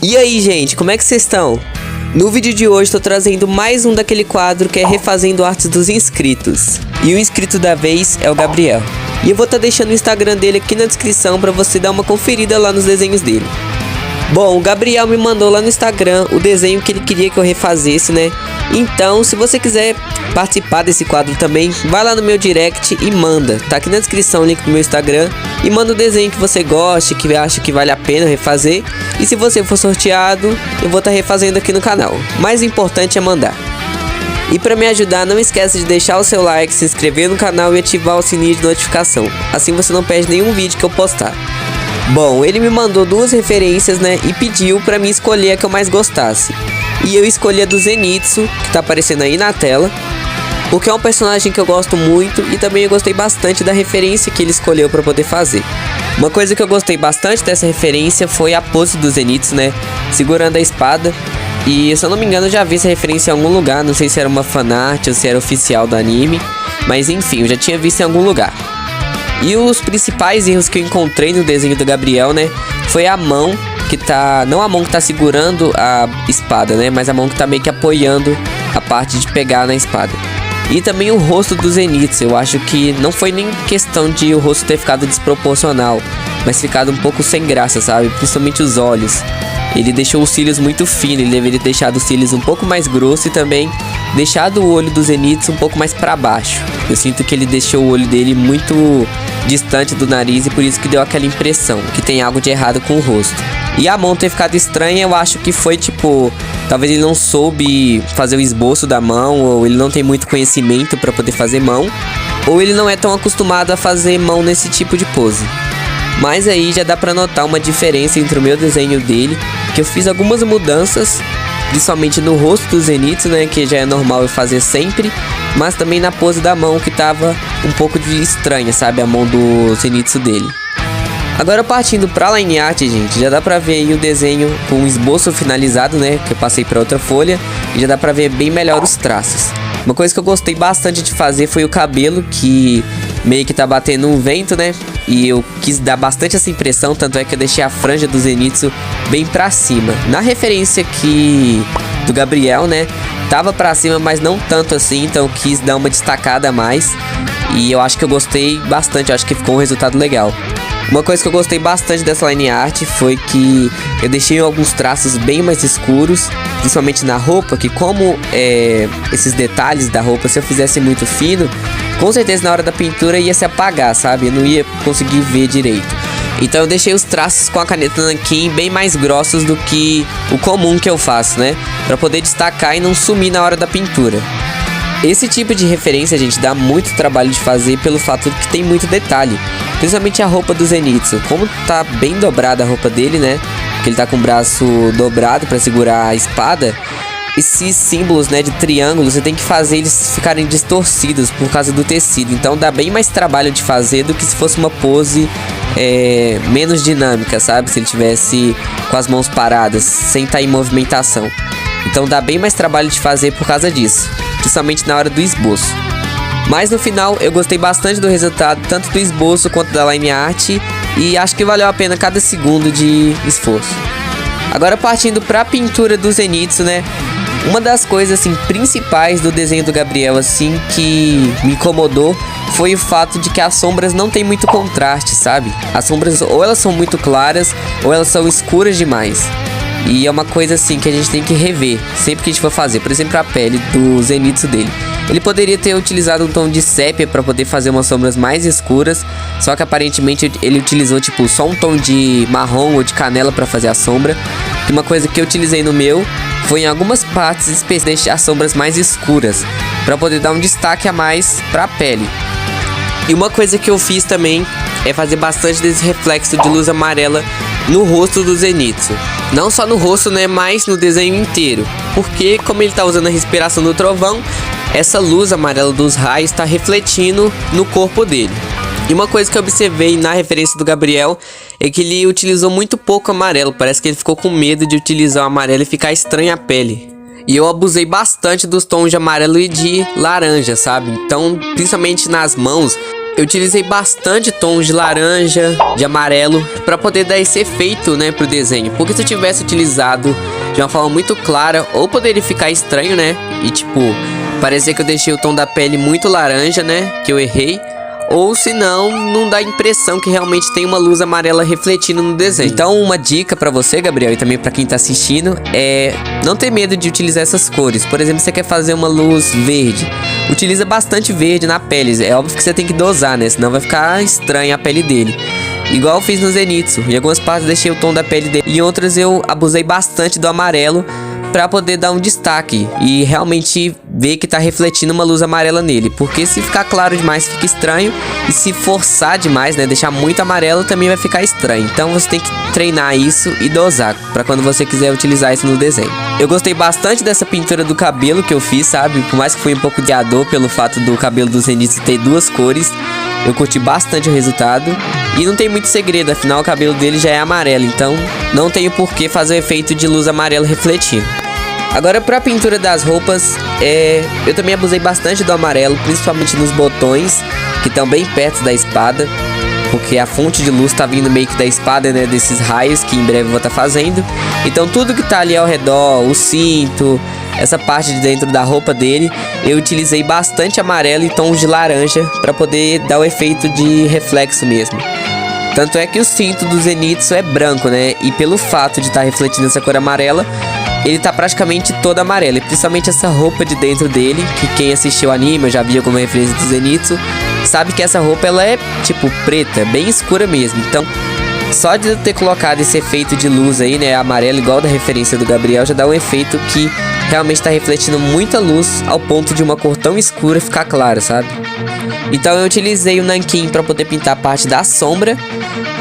E aí, gente, como é que vocês estão? No vídeo de hoje tô trazendo mais um daquele quadro que é refazendo artes dos inscritos. E o inscrito da vez é o Gabriel. E eu vou estar deixando o Instagram dele aqui na descrição para você dar uma conferida lá nos desenhos dele. Bom, o Gabriel me mandou lá no Instagram o desenho que ele queria que eu refazesse, né? Então, se você quiser participar desse quadro também, vai lá no meu direct e manda. Tá aqui na descrição o link do meu Instagram. E manda o desenho que você goste, que acha que vale a pena refazer. E se você for sorteado, eu vou estar refazendo aqui no canal. O mais importante é mandar. E para me ajudar, não esqueça de deixar o seu like, se inscrever no canal e ativar o sininho de notificação. Assim você não perde nenhum vídeo que eu postar. Bom, ele me mandou duas referências, né, e pediu pra mim escolher a que eu mais gostasse. E eu escolhi a do Zenitsu, que tá aparecendo aí na tela, porque é um personagem que eu gosto muito e também eu gostei bastante da referência que ele escolheu pra poder fazer. Uma coisa que eu gostei bastante dessa referência foi a pose do Zenitsu, né, segurando a espada. E se eu não me engano eu já vi essa referência em algum lugar, não sei se era uma fanart ou se era oficial do anime, mas enfim, eu já tinha visto em algum lugar. E os principais erros que eu encontrei no desenho do Gabriel, né, foi a mão que tá, não a mão que tá segurando a espada, né, mas a mão que tá meio que apoiando a parte de pegar na espada. E também o rosto do Zenitsu, eu acho que não foi nem questão de o rosto ter ficado desproporcional, mas ficado um pouco sem graça, sabe, principalmente os olhos. Ele deixou os cílios muito finos, ele deveria ter deixado os cílios um pouco mais grosso e também deixado o olho do Zenitsu um pouco mais para baixo. Eu sinto que ele deixou o olho dele muito distante do nariz e por isso que deu aquela impressão que tem algo de errado com o rosto. E a mão ter ficado estranha, eu acho que foi tipo, talvez ele não soube fazer o esboço da mão, ou ele não tem muito conhecimento para poder fazer mão, ou ele não é tão acostumado a fazer mão nesse tipo de pose. Mas aí já dá pra notar uma diferença entre o meu desenho e o dele, que eu fiz algumas mudanças, principalmente no rosto do Zenitsu, né, que já é normal eu fazer sempre, mas também na pose da mão, que tava um pouco de estranha, sabe, a mão do Zenitsu dele. Agora partindo pra line art, gente, já dá pra ver aí o desenho com o esboço finalizado, né, que eu passei pra outra folha, e já dá pra ver bem melhor os traços. Uma coisa que eu gostei bastante de fazer foi o cabelo, que meio que tá batendo um vento, né? E eu quis dar bastante essa impressão, tanto é que eu deixei a franja do Zenitsu bem pra cima. Na referência aqui do Gabriel, né, tava pra cima, mas não tanto assim, então eu quis dar uma destacada a mais. E eu acho que eu gostei bastante, eu acho que ficou um resultado legal. Uma coisa que eu gostei bastante dessa line art foi que eu deixei alguns traços bem mais escuros, principalmente na roupa, que como esses detalhes da roupa, se eu fizesse muito fino, com certeza na hora da pintura ia se apagar, sabe? Eu não ia conseguir ver direito. Então eu deixei os traços com a caneta nanquim bem mais grossos do que o comum que eu faço, né? Pra poder destacar e não sumir na hora da pintura. Esse tipo de referência, gente, dá muito trabalho de fazer pelo fato de que tem muito detalhe. Principalmente a roupa do Zenitsu. Como tá bem dobrada a roupa dele, né? Porque ele tá com o braço dobrado pra segurar a espada. Esses símbolos, né, de triângulo, você tem que fazer eles ficarem distorcidos por causa do tecido. Então dá bem mais trabalho de fazer do que se fosse uma pose menos dinâmica, sabe? Se ele tivesse com as mãos paradas, sem estar em movimentação. Então dá bem mais trabalho de fazer por causa disso, principalmente na hora do esboço. Mas no final eu gostei bastante do resultado, tanto do esboço quanto da line art, e acho que valeu a pena cada segundo de esforço. Agora partindo para a pintura do Zenitsu, né? Uma das coisas assim principais do desenho do Gabriel assim que me incomodou foi o fato de que as sombras não tem muito contraste, sabe? As sombras ou elas são muito claras ou elas são escuras demais. E é uma coisa assim que a gente tem que rever sempre que a gente for fazer. Por exemplo, a pele do Zenitsu dele. Ele poderia ter utilizado um tom de sépia para poder fazer umas sombras mais escuras, só que aparentemente ele utilizou tipo só um tom de marrom ou de canela para fazer a sombra. E uma coisa que eu utilizei no meu foi em algumas partes específicas deixar as sombras mais escuras, para poder dar um destaque a mais para a pele. E uma coisa que eu fiz também é fazer bastante desse reflexo de luz amarela no rosto do Zenitsu. Não só no rosto, né, mas no desenho inteiro. Porque como ele tá usando a respiração do trovão, essa luz amarela dos raios está refletindo no corpo dele. E uma coisa que eu observei na referência do Gabriel é que ele utilizou muito pouco amarelo. Parece que ele ficou com medo de utilizar o amarelo e ficar estranha a pele. E eu abusei bastante dos tons de amarelo e de laranja, sabe? Então, principalmente nas mãos, Eu utilizei bastante tons de laranja, de amarelo, para poder dar esse efeito, né, pro desenho. Porque se eu tivesse utilizado de uma forma muito clara, ou poderia ficar estranho, né, e tipo, parecer que eu deixei o tom da pele muito laranja, né, que eu errei. Ou se não dá a impressão que realmente tem uma luz amarela refletindo no desenho. Então uma dica pra você, Gabriel, e também pra quem tá assistindo, é não ter medo de utilizar essas cores. Por exemplo, você quer fazer uma luz verde, utiliza bastante verde na pele. É óbvio que você tem que dosar, né, senão vai ficar estranha a pele dele. Igual eu fiz no Zenitsu. Em algumas partes eu deixei o tom da pele dele, e em outras eu abusei bastante do amarelo pra poder dar um destaque e realmente ver que tá refletindo uma luz amarela nele. Porque se ficar claro demais fica estranho, e se forçar demais, né, deixar muito amarelo, também vai ficar estranho. Então você tem que treinar isso e dosar pra quando você quiser utilizar isso no desenho. Eu gostei bastante dessa pintura do cabelo que eu fiz, sabe? Por mais que fui um pouco guiador pelo fato do cabelo do Zenitsu ter duas cores, eu curti bastante o resultado. E não tem muito segredo, afinal o cabelo dele já é amarelo, então não tenho por que fazer o efeito de luz amarela refletindo. Agora pra pintura das roupas, eu também abusei bastante do amarelo, principalmente nos botões, que estão bem perto da espada, porque a fonte de luz tá vindo meio que da espada, né, desses raios que em breve eu vou estar fazendo. Então tudo que tá ali ao redor, o cinto, essa parte de dentro da roupa dele, eu utilizei bastante amarelo e tons de laranja para poder dar o efeito de reflexo mesmo. Tanto é que o cinto do Zenitsu é branco, né, e pelo fato de estar refletindo essa cor amarela, ele tá praticamente todo amarelo, e principalmente essa roupa de dentro dele, que quem assistiu o anime, eu já vi alguma referência do Zenitsu, sabe que essa roupa ela é tipo preta, bem escura mesmo. Então só de eu ter colocado esse efeito de luz aí, né, amarelo, igual da referência do Gabriel, já dá um efeito que realmente tá refletindo muita luz, ao ponto de uma cor tão escura ficar clara, sabe? Então eu utilizei o nanquim para poder pintar a parte da sombra,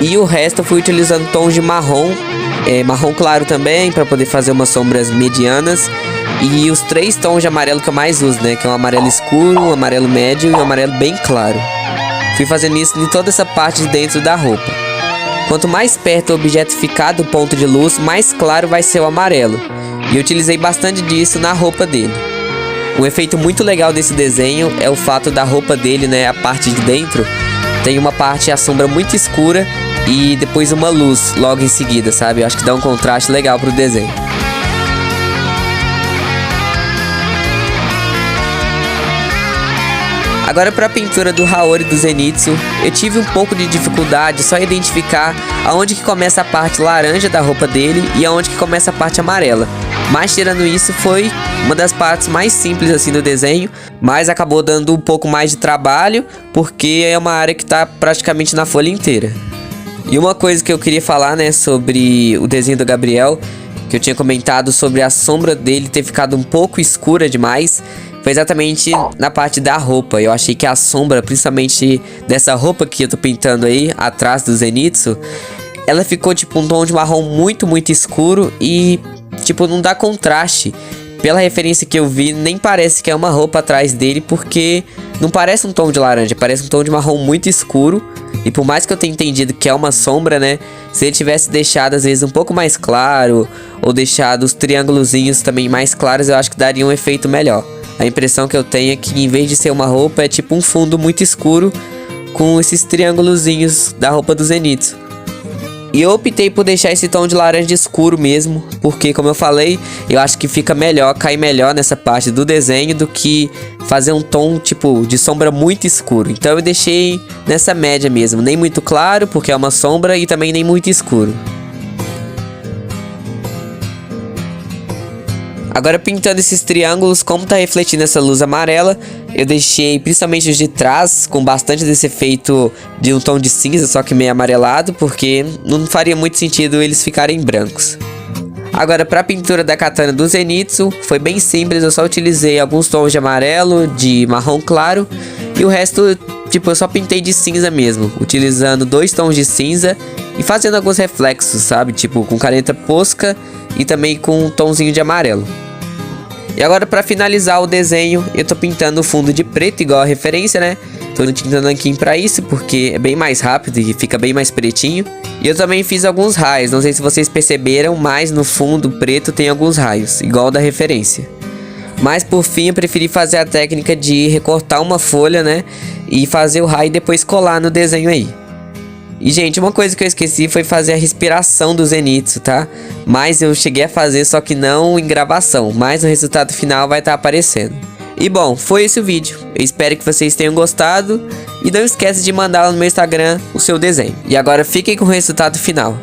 e o resto eu fui utilizando tons de marrom, marrom claro também, para poder fazer umas sombras medianas. E os 3 tons de amarelo que eu mais uso, né, que é um amarelo escuro, um amarelo médio e um amarelo bem claro. Fui fazendo isso em toda essa parte de dentro da roupa. Quanto mais perto o objeto ficar do ponto de luz, mais claro vai ser o amarelo. E eu utilizei bastante disso na roupa dele. Um efeito muito legal desse desenho é o fato da roupa dele, né, a parte de dentro, tem uma parte a sombra muito escura e depois uma luz logo em seguida, sabe? Eu acho que dá um contraste legal pro desenho. Agora para a pintura do Haori do Zenitsu, eu tive um pouco de dificuldade só em identificar aonde que começa a parte laranja da roupa dele e aonde que começa a parte amarela. Mas tirando isso, foi uma das partes mais simples assim do desenho, mas acabou dando um pouco mais de trabalho, porque é uma área que tá praticamente na folha inteira. E uma coisa que eu queria falar, né, sobre o desenho do Gabriel, que eu tinha comentado sobre a sombra dele ter ficado um pouco escura demais, foi exatamente na parte da roupa. Eu achei que a sombra, principalmente dessa roupa que eu tô pintando aí, atrás do Zenitsu, ela ficou tipo um tom de marrom muito escuro e tipo não dá contraste. Pela referência que eu vi, nem parece que é uma roupa atrás dele, porque não parece um tom de laranja, parece um tom de marrom muito escuro. E por mais que eu tenha entendido que é uma sombra, né, se ele tivesse deixado às vezes um pouco mais claro, ou deixado os triângulozinhos também mais claros, eu acho que daria um efeito melhor. A impressão que eu tenho é que em vez de ser uma roupa, é tipo um fundo muito escuro com esses triângulozinhos da roupa do Zenitsu. E eu optei por deixar esse tom de laranja escuro mesmo, porque como eu falei, eu acho que fica melhor, cai melhor nessa parte do desenho do que fazer um tom tipo de sombra muito escuro. Então eu deixei nessa média mesmo, nem muito claro porque é uma sombra e também nem muito escuro. Agora pintando esses triângulos, como tá refletindo essa luz amarela, eu deixei principalmente os de trás com bastante desse efeito de um tom de cinza, só que meio amarelado, porque não faria muito sentido eles ficarem brancos. Agora para a pintura da katana do Zenitsu, foi bem simples, eu só utilizei alguns tons de amarelo, de marrom claro, e o resto, tipo, eu só pintei de cinza mesmo, utilizando 2 tons de cinza e fazendo alguns reflexos, sabe? Tipo, com caneta posca e também com um tomzinho de amarelo. E agora para finalizar o desenho, eu tô pintando o fundo de preto, igual a referência, né? Tô utilizando aqui para isso, porque é bem mais rápido e fica bem mais pretinho. E eu também fiz alguns raios, não sei se vocês perceberam, mas no fundo preto tem alguns raios, igual da referência. Mas por fim eu preferi fazer a técnica de recortar uma folha, né? E fazer o raio e depois colar no desenho aí. E gente, uma coisa que eu esqueci foi fazer a respiração do Zenitsu, tá? Mas eu cheguei a fazer, só que não em gravação. Mas o resultado final vai estar aparecendo. E bom, foi esse o vídeo. Eu espero que vocês tenham gostado. E não esquece de mandar lá no meu Instagram o seu desenho. E agora fiquem com o resultado final.